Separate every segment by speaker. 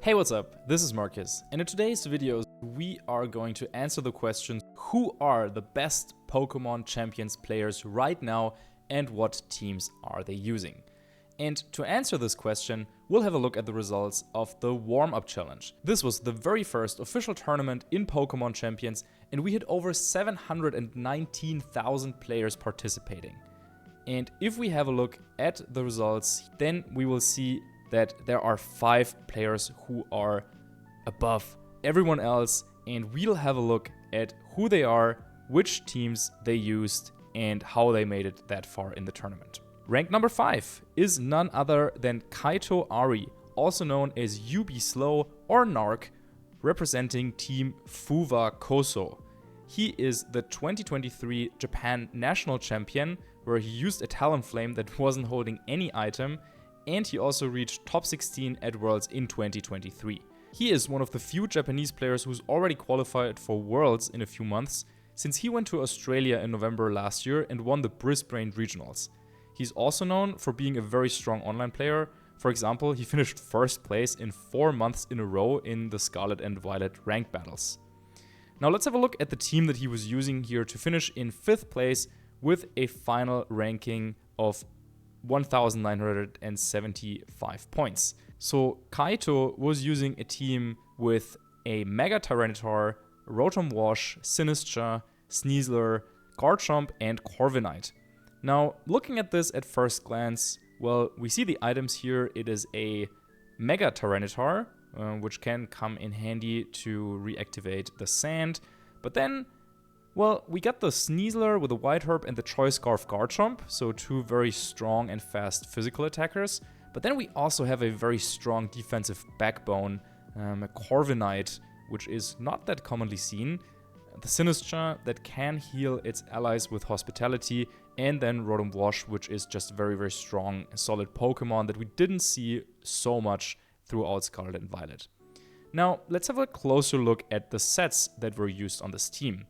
Speaker 1: Hey, what's up? This is Marcus, and in today's video, we are going to answer the question, who are the best Pokemon Champions players right now and what teams are they using? And to answer this question, we'll have a look at the results of the warm-up challenge. This was the very first official tournament in Pokemon Champions, and we had over 719,000 players participating. And if we have a look at the results, then we will see that there are 5 players who are above everyone else, and we'll have a look at who they are, which teams they used, and how they made it that far in the tournament. Rank number 5 is none other than Kaio Ahri, also known as UB Slow or Narc, representing Team Fuwa Koso. He is the 2023 Japan National Champion, where he used a Talonflame that wasn't holding any item, and he also reached top 16 at Worlds in 2023. He is one of the few Japanese players who's already qualified for Worlds in a few months, since he went to Australia in November last year and won the Brisbane Regionals. He's also known for being a very strong online player. For example, he finished first place in 4 months in a row in the Scarlet and Violet rank battles. Now let's have a look at the team that he was using here to finish in 5th place with a final ranking of 1,975 points. So Kaito was using a team with a Mega Tyranitar, Rotom Wash, Sinistcha, Sneasler, Garchomp, and Corviknight. Now, looking at this at first glance, well, we see the items here. It is a Mega Tyranitar, which can come in handy to reactivate the sand. But then, well, we got the Sneasler with the White Herb and the Choice Scarf Garchomp, so 2 very strong and fast physical attackers. But then we also have a very strong defensive backbone, a Corviknight, which is not that commonly seen, the Sinistcha that can heal its allies with Hospitality, and then Rotom Wash, which is just very, very strong, solid Pokemon that we didn't see so much throughout Scarlet and Violet. Now, let's have a closer look at the sets that were used on this team.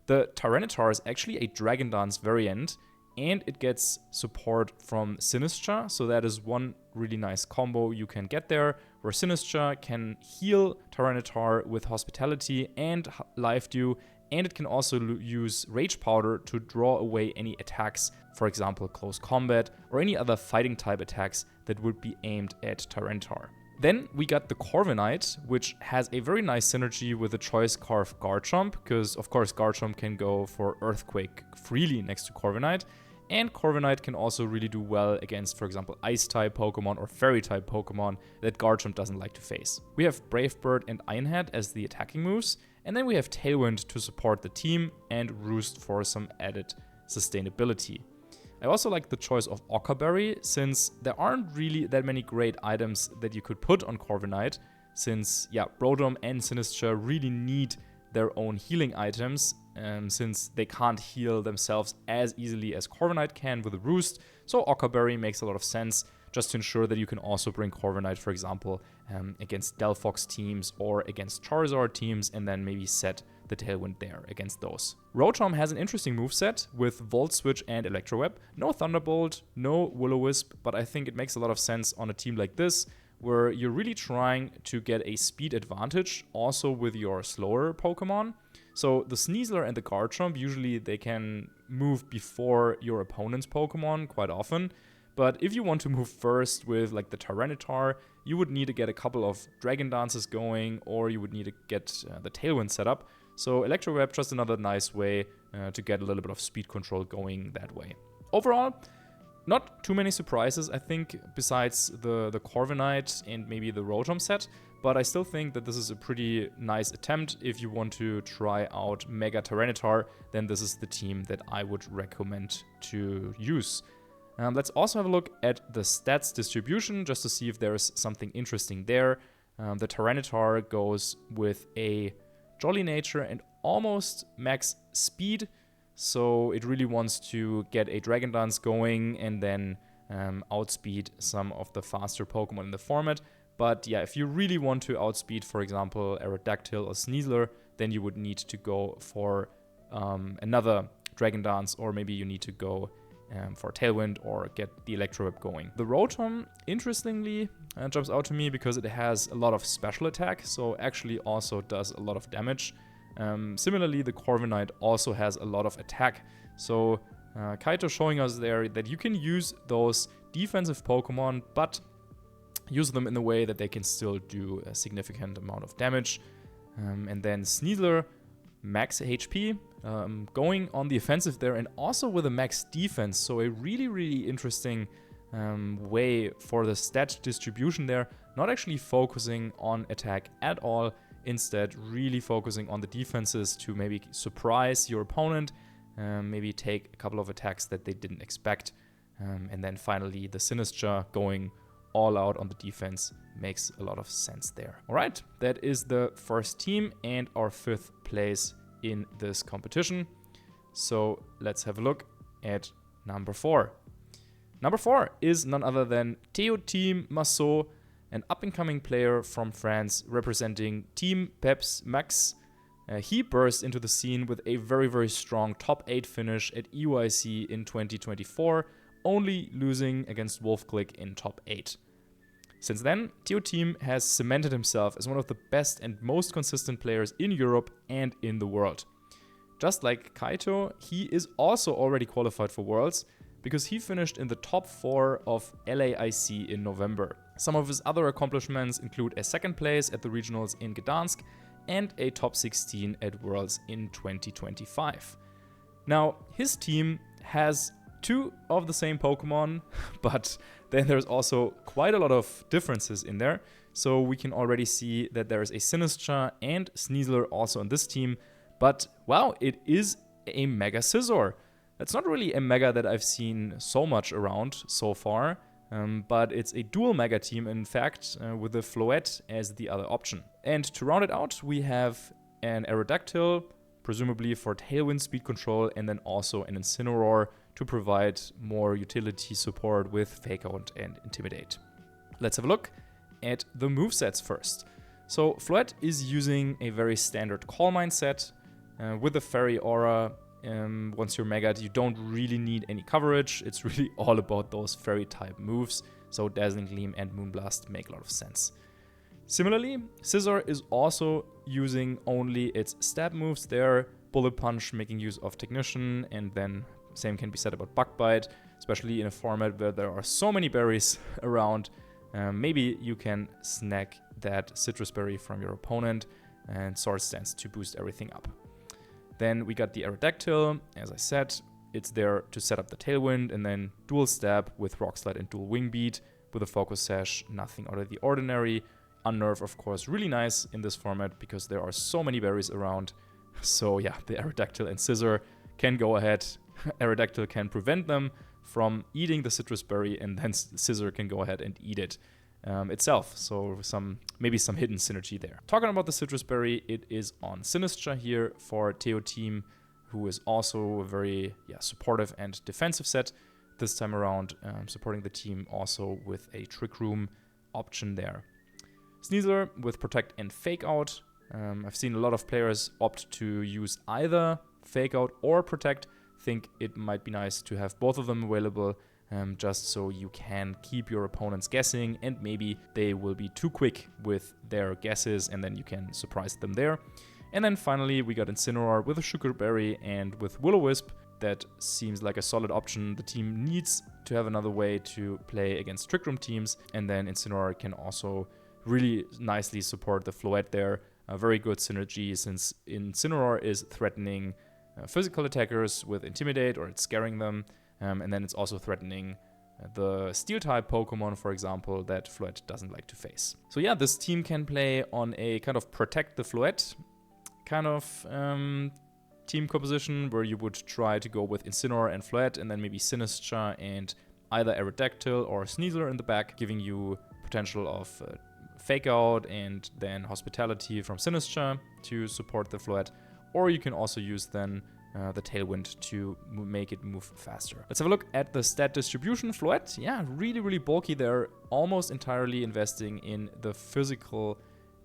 Speaker 1: The Tyranitar is actually a Dragon Dance variant, and it gets support from Sinistcha, so that is one really nice combo you can get there, where Sinistcha can heal Tyranitar with Hospitality and Life Dew, and it can also use Rage Powder to draw away any attacks, for example Close Combat, or any other fighting type attacks that would be aimed at Tyranitar. Then we got the Corviknight, which has a very nice synergy with the Choice Scarf Garchomp, because of course Garchomp can go for Earthquake freely next to Corviknight, and Corviknight can also really do well against, for example, Ice-type Pokemon or Fairy-type Pokemon that Garchomp doesn't like to face. We have Brave Bird and Ironhead as the attacking moves, and then we have Tailwind to support the team and Roost for some added sustainability. I also like the choice of Ockerberry, since there aren't really that many great items that you could put on Corviknight, since, yeah, Rotom and Sinistcha really need their own healing items, since they can't heal themselves as easily as Corviknight can with a Roost, so Ockerberry makes a lot of sense, just to ensure that you can also bring Corviknight, for example, against Delphox teams or against Charizard teams, and then maybe set the Tailwind there against those. Rotom has an interesting moveset with Volt Switch and Electro Web. No Thunderbolt, no Will-O-Wisp, but I think it makes a lot of sense on a team like this, where you're really trying to get a speed advantage also with your slower Pokemon. So the Sneasler and the Garchomp, usually they can move before your opponent's Pokemon quite often. But if you want to move first with like the Tyranitar, you would need to get a couple of Dragon Dances going, or you would need to get the Tailwind set up. So Electro Web, just another nice way to get a little bit of speed control going that way. Overall, not too many surprises, I think, besides the Corviknight and maybe the Rotom set, but I still think that this is a pretty nice attempt. If you want to try out Mega Tyranitar, then this is the team that I would recommend to use. Let's also have a look at the stats distribution, just to see if there's something interesting there. The Tyranitar goes with a Jolly Nature and almost max speed, so it really wants to get a Dragon Dance going and then outspeed some of the faster Pokemon in the format. But yeah, if you really want to outspeed, for example, Aerodactyl or Sneasler, then you would need to go for another Dragon Dance, or maybe you need to go for Tailwind or get the Electro Whip going. The Rotom, interestingly, jumps out to me because it has a lot of special attack, so actually also does a lot of damage. Similarly, the Corviknight also has a lot of attack, so Kaito showing us there that you can use those defensive Pokemon, but use them in a way that they can still do a significant amount of damage. And then Sneasler, max HP, going on the offensive there, and also with a max defense, so a really interesting way for the stat distribution there, not actually focusing on attack at all, instead really focusing on the defenses to maybe surprise your opponent, maybe take a couple of attacks that they didn't expect, and then finally the Sinistcha going all out on the defense makes a lot of sense there. All right, that is the first team and our 5th place in this competition. So let's have a look at number 4. Number 4 is none other than Teotim Masau, an up-and-coming player from France representing Team Peps Max. He burst into the scene with a very strong top 8 finish at EYC in 2024, only losing against Wolfclick in top 8. Since then, Teotim has cemented himself as one of the best and most consistent players in Europe and in the world. Just like Kaito, he is also already qualified for Worlds because he finished in the top 4 of LAIC in November. Some of his other accomplishments include a 2nd place at the regionals in Gdansk and a top 16 at Worlds in 2025. Now, his team has 2 of the same Pokemon, but then there's also quite a lot of differences in there. So we can already see that there is a Sinistcha and Sneasler also on this team. But wow, it is a Mega Scizor. That's not really a Mega that I've seen so much around so far, but it's a dual Mega team, in fact, with the Floette as the other option. And to round it out, we have an Aerodactyl, presumably for Tailwind speed control, and then also an Incineroar to provide more utility support with Fake Out and Intimidate. Let's have a look at the movesets first. So Floette is using a very standard Calm Mind set with the Fairy Aura. Once you're Mega'd, you don't really need any coverage. It's really all about those Fairy type moves, so Dazzling Gleam and Moonblast make a lot of sense. Similarly, Scizor is also using only its stab moves there, Bullet Punch making use of Technician, and then same can be said about Bug Bite, especially in a format where there are so many berries around. Maybe you can snag that Citrus Berry from your opponent and Swords Dance to boost everything up. Then we got the Aerodactyl. As I said, it's there to set up the Tailwind, and then Dual Stab with Rock Slide and Dual Wing Beat with a Focus Sash, nothing out of the ordinary. Unnerve, of course, really nice in this format because there are so many berries around. So yeah, the Aerodactyl and Scizor can go ahead. Aerodactyl can prevent them from eating the Citrus Berry, and then Scizor can go ahead and eat it itself. So maybe some hidden synergy there. Talking about the Citrus Berry, it is on Sinistcha here for Teotim, who is also a very supportive and defensive set. This time around, supporting the team also with a Trick Room option there. Sneasler with Protect and Fake Out. I've seen a lot of players opt to use either Fake Out or Protect. Think it might be nice to have both of them available, just so you can keep your opponents guessing, and maybe they will be too quick with their guesses and then you can surprise them there. And then finally we got Incineroar with a Sugar Berry and with Will-O-Wisp. That seems like a solid option. The team needs to have another way to play against Trick Room teams, and then Incineroar can also really nicely support the Floette there. A very good synergy since Incineroar is threatening physical attackers with Intimidate, or it's scaring them, and then it's also threatening the Steel-type Pokemon, for example, that Floette doesn't like to face. So yeah, this team can play on a kind of protect the Floette kind of team composition, where you would try to go with Incineroar and Floette, and then maybe Sinistcha and either Aerodactyl or Sneasler in the back, giving you potential of Fake Out and then Hospitality from Sinistcha to support the Floette. Or you can also use then the Tailwind to make it move faster. Let's have a look at the stat distribution. Floette, yeah, really bulky there, almost entirely investing in the physical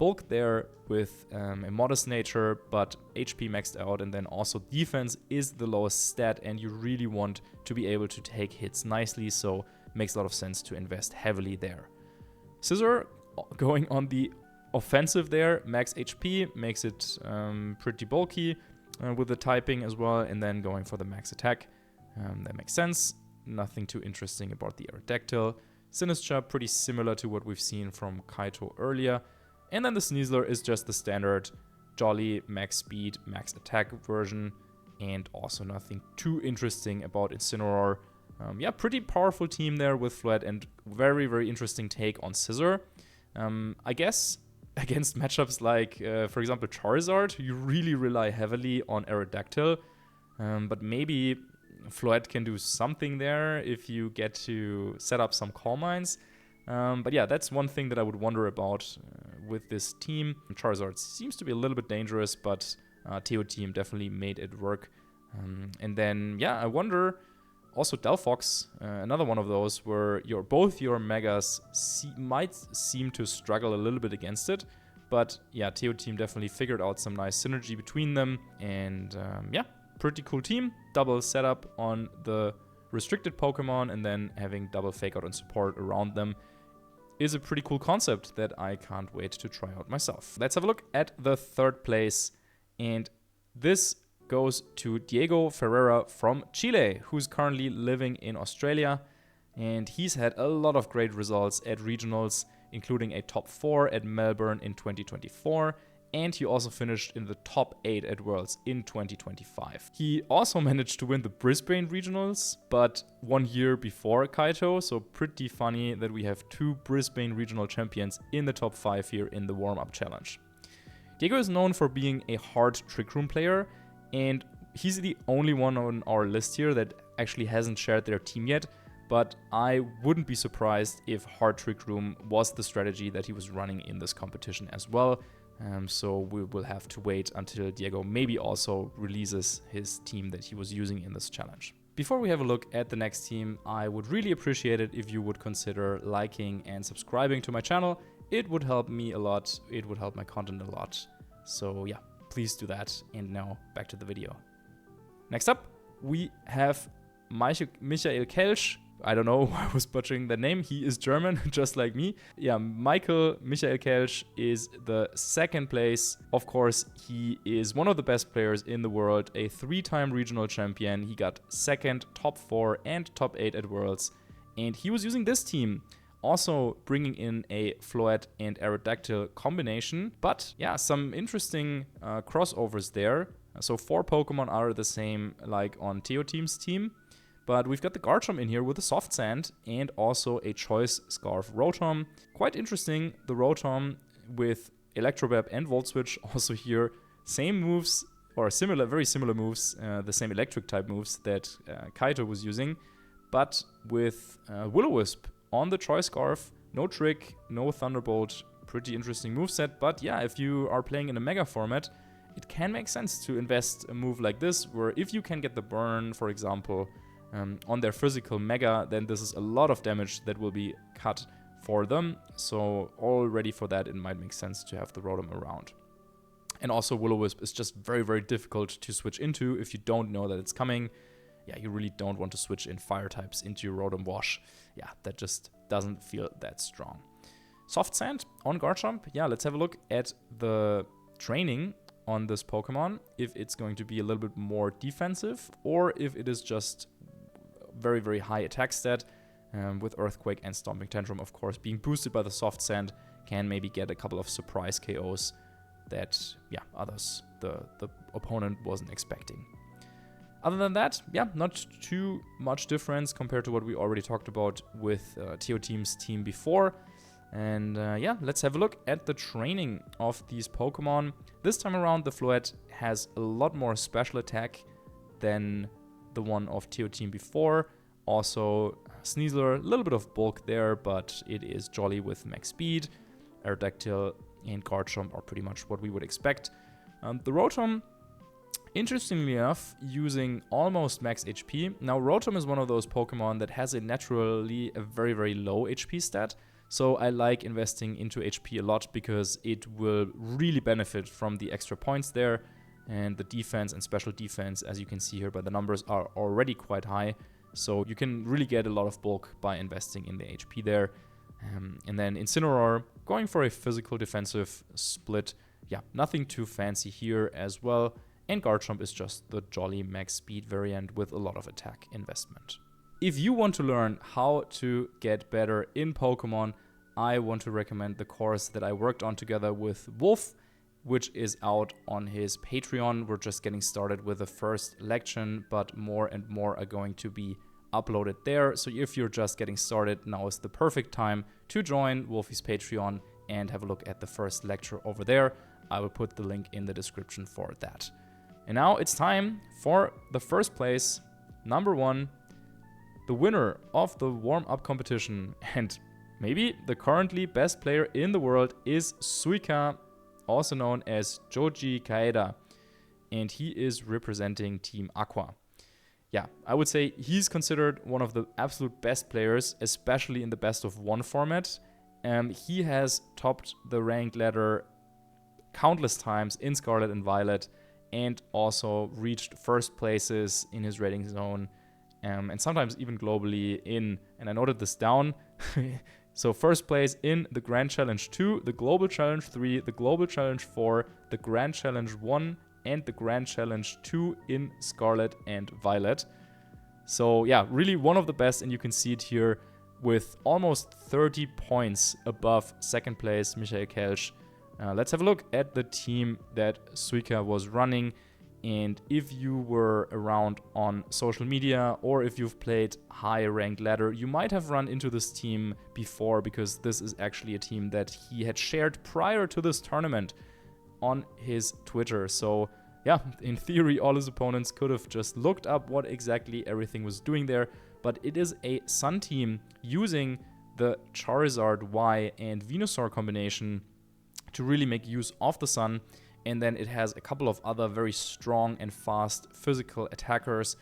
Speaker 1: bulk there with a modest nature, but HP maxed out, and then also defense is the lowest stat, and you really want to be able to take hits nicely, so makes a lot of sense to invest heavily there. Scissor going on the offensive there, max HP, makes it pretty bulky with the typing as well, and then going for the max attack. That makes sense. Nothing too interesting about the Aerodactyl. Sinistcha, pretty similar to what we've seen from Kaito earlier. And then the Sneasler is just the standard Jolly, max speed, max attack version, and also nothing too interesting about Incineroar. Yeah, pretty powerful team there with Floette, and very, very interesting take on Scissor. I guess against matchups like, for example, Charizard, you really rely heavily on Aerodactyl, but maybe Floette can do something there if you get to set up some Calm Mines. But yeah, that's one thing that I would wonder about with this team. Charizard seems to be a little bit dangerous, but Teotim definitely made it work. And then, yeah, I wonder, also Delphox, another one of those where both your Megas might seem to struggle a little bit against it. But yeah, Teotim definitely figured out some nice synergy between them. And yeah, pretty cool team. Double setup on the restricted Pokemon, and then having double fake out and support around them is a pretty cool concept that I can't wait to try out myself. Let's have a look at the third place, and this goes to Diego Ferrer from Chile, who's currently living in Australia, and he's had a lot of great results at regionals, including a top 4 at Melbourne in 2024, and he also finished in the top 8 at Worlds in 2025. He also managed to win the Brisbane regionals, but 1 year before Kaito, so pretty funny that we have 2 Brisbane regional champions in the top 5 here in the warm-up challenge. Diego is known for being a hard Trick Room player, and he's the only one on our list here that actually hasn't shared their team yet, but I wouldn't be surprised if hard Trick Room was the strategy that he was running in this competition as well. So we will have to wait until Diego maybe also releases his team that he was using in this challenge. Before we have a look at the next team, I would really appreciate it if you would consider liking and subscribing to my channel. It would help me a lot, it would help my content a lot. So yeah, please do that. And now back to the video. Next up, we have Misha Kelch. I don't know why I was butchering the name. He is German, just like me. Yeah, Misha Kelch is the second place. Of course, he is one of the best players in the world, a 3-time regional champion. He got second, top 4, and top 8 at Worlds. And he was using this team, also bringing in a Floette and Aerodactyl combination. But yeah, some interesting crossovers there. So 4 Pokemon are the same like on Teotim's team. But we've got the Garchomp in here with a Soft Sand and also a Choice Scarf Rotom. Quite interesting, the Rotom with Electrobab and Volt Switch also here. Same moves, or similar, very similar moves, the same electric type moves that Kaito was using, but with Will-O-Wisp on the Choice Scarf. No Trick, no Thunderbolt, pretty interesting moveset. But yeah, if you are playing in a Mega format, it can make sense to invest a move like this, where if you can get the burn, for example, on their physical Mega, then this is a lot of damage that will be cut for them. So already for that, it might make sense to have the Rotom around. And also Will-O-Wisp is just very, very difficult to switch into if you don't know that it's coming. Yeah, you really don't want to switch in fire types into your Rotom Wash. Yeah, that just doesn't feel that strong. Soft Sand on Garchomp. Yeah, let's have a look at the training on this Pokemon, if it's going to be a little bit more defensive or if it is just very, very high attack stat, with Earthquake and Stomping Tantrum, of course, being boosted by the Soft Sand, can maybe get a couple of surprise KOs that, yeah, the opponent wasn't expecting. Other than that, yeah, not too much difference compared to what we already talked about with Teotim's team before. And yeah, let's have a look at the training of these Pokemon. This time around, the Floette has a lot more special attack than the one of Teotim before. Also, Sneasler, a little bit of bulk there, but it is Jolly with max speed. Aerodactyl and Garchomp are pretty much what we would expect. The Rotom, interestingly enough, using almost max HP. Now, Rotom is one of those Pokemon that has naturally a very, very low HP stat. So I like investing into HP a lot because it will really benefit from the extra points there. And the defense and special defense, as you can see here by the numbers, are already quite high. So you can really get a lot of bulk by investing in the HP there. And then Incineroar, going for a physical defensive split. Yeah, nothing too fancy here as well. And Garchomp is just the jolly max speed variant with a lot of attack investment. If you want to learn how to get better in Pokemon, I want to recommend the course that I worked on together with Wolf, which is out on his Patreon. We're just getting started with the first lection, but more and more are going to be uploaded there. So if you're just getting started, now is the perfect time to join Wolfie's Patreon and have a look at the first lecture over there. I will put the link in the description for that. And now it's time for the first place, number 1, the winner of the warm-up competition, and maybe the currently best player in the world, is Suika, also known as Joji Kaeda, and he is representing Team Aqua. Yeah, I would say he's considered one of the absolute best players, especially in the best of 1 format. He has topped the ranked ladder countless times in Scarlet and Violet, and also reached first places in his rating zone, and sometimes even globally and I noted this down, so first place in the Grand Challenge 2, the Global Challenge 3, the Global Challenge 4, the Grand Challenge 1, and the Grand Challenge 2 in Scarlet and Violet. So yeah, really one of the best, and you can see it here with almost 30 points above second place Misha Kelch. Let's have a look at the team that Suika was running. And if you were around on social media, or if you've played high ranked ladder, you might have run into this team before, because this is actually a team that he had shared prior to this tournament on his Twitter. So yeah, in theory, all his opponents could have just looked up what exactly everything was doing there. But it is a Sun team using the Charizard Y and Venusaur combination to really make use of the Sun. And then it has a couple of other very strong and fast physical attackers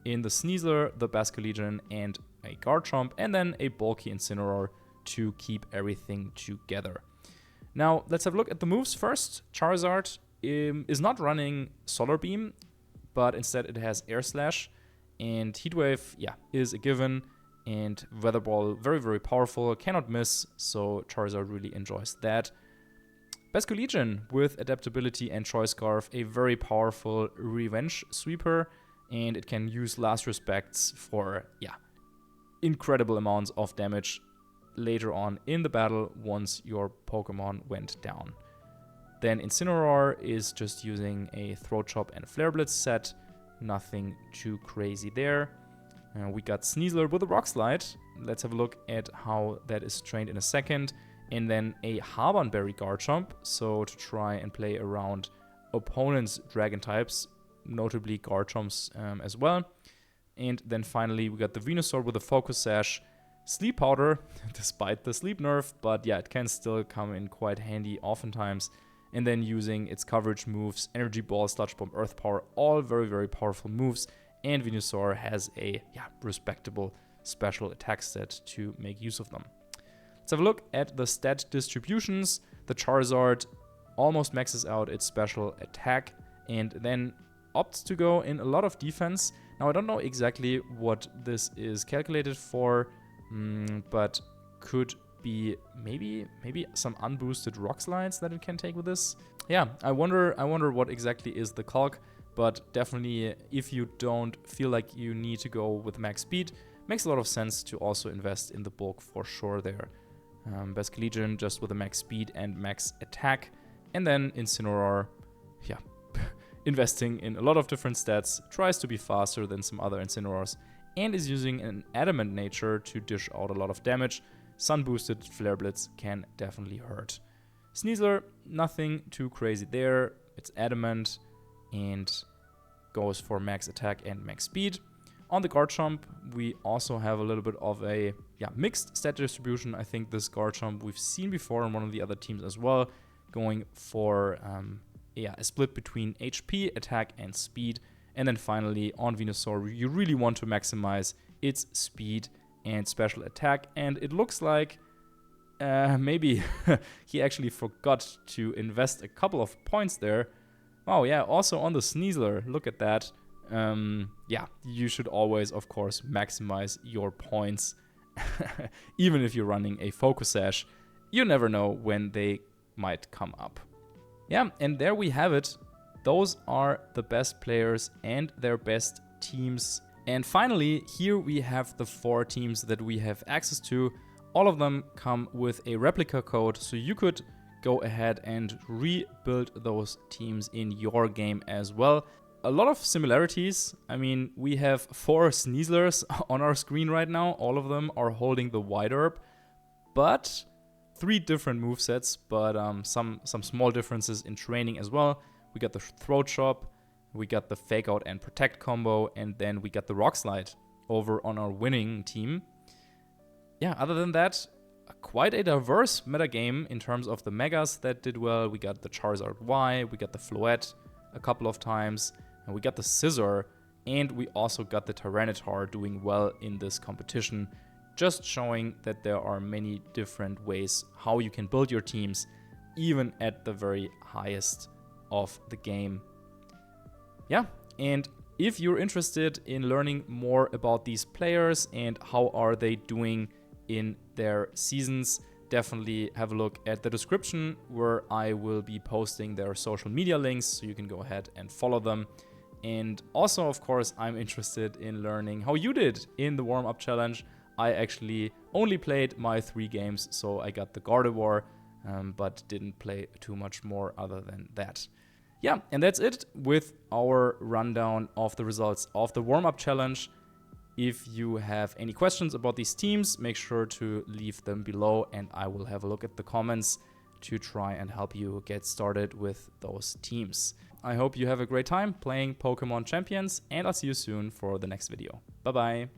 Speaker 1: in the Sneasler, the Basculegion, and a Garchomp, and then a bulky Incineroar to keep everything together. Now, let's have a look at the moves first. Charizard is not running Solar Beam, but instead it has Air Slash, and Heat Wave, yeah, is a given, and Weather Ball, very, very powerful, cannot miss, so Charizard really enjoys that. Basculegion with Adaptability and Choice Scarf, a very powerful revenge sweeper, and it can use Last Respects for, yeah, incredible amounts of damage later on in the battle once your Pokemon went down. Then Incineroar is just using a Throat Chop and Flare Blitz set, nothing too crazy there. We got Sneasler with a Rock Slide. Let's have a look at how that is trained in a second. And then a Harbornberry Garchomp, so to try and play around opponents' Dragon types, notably Garchomps as well. And then finally we got the Venusaur with a Focus Sash, Sleep Powder, despite the sleep nerf, but yeah, it can still come in quite handy oftentimes. And then using its coverage moves, Energy Ball, Sludge Bomb, Earth Power, all very, very powerful moves. And Venusaur has a respectable special attack set to make use of them. Let's have a look at the stat distributions. The Charizard almost maxes out its special attack and then opts to go in a lot of defense. Now, I don't know exactly what this is calculated for, but could be maybe some unboosted Rock Slides that it can take with this. Yeah, I wonder what exactly is the calc, but definitely if you don't feel like you need to go with max speed, makes a lot of sense to also invest in the bulk for sure there. Basculegion just with a max speed and max attack, and then Incineroar, yeah, investing in a lot of different stats, tries to be faster than some other Incineroars, and is using an adamant nature to dish out a lot of damage. Sun boosted Flare Blitz can definitely hurt. Sneasler, nothing too crazy there. It's adamant and goes for max attack and max speed. On the Garchomp, we also have a little bit of a mixed stat distribution. I think this Garchomp we've seen before on one of the other teams as well, going for a split between HP, attack, and speed. And then finally, on Venusaur, you really want to maximize its speed and special attack. And it looks like maybe he actually forgot to invest a couple of points there. Oh yeah, also on the Sneasler, look at that. Yeah, you should always, of course, maximize your points. Even if you're running a focus sash, you never know when they might come up. Yeah, and there we have it. Those are the best players and their best teams. And finally, here we have the 4 teams that we have access to. All of them come with a replica code, so you could go ahead and rebuild those teams in your game as well. A lot of similarities. I mean, we have 4 Sneaslers on our screen right now. All of them are holding the White Herb, but 3 different movesets, but some small differences in training as well. We got the Throat Chop, we got the Fake Out and Protect combo, and then we got the Rock Slide over on our winning team. Yeah, other than that, quite a diverse metagame in terms of the Megas that did well. We got the Charizard Y, we got the Floette a couple of times, and we got the Scizor, and we also got the Tyranitar doing well in this competition, just showing that there are many different ways how you can build your teams, even at the very highest of the game. Yeah, and if you're interested in learning more about these players and how are they doing in their seasons, definitely have a look at the description where I will be posting their social media links, so you can go ahead and follow them. And also, of course, I'm interested in learning how you did in the warm-up challenge. I actually only played my 3 games, so I got the Gardevoir, but didn't play too much more other than that. Yeah, and that's it with our rundown of the results of the warm-up challenge. If you have any questions about these teams, make sure to leave them below and I will have a look at the comments to try and help you get started with those teams. I hope you have a great time playing Pokémon Champions, and I'll see you soon for the next video. Bye bye!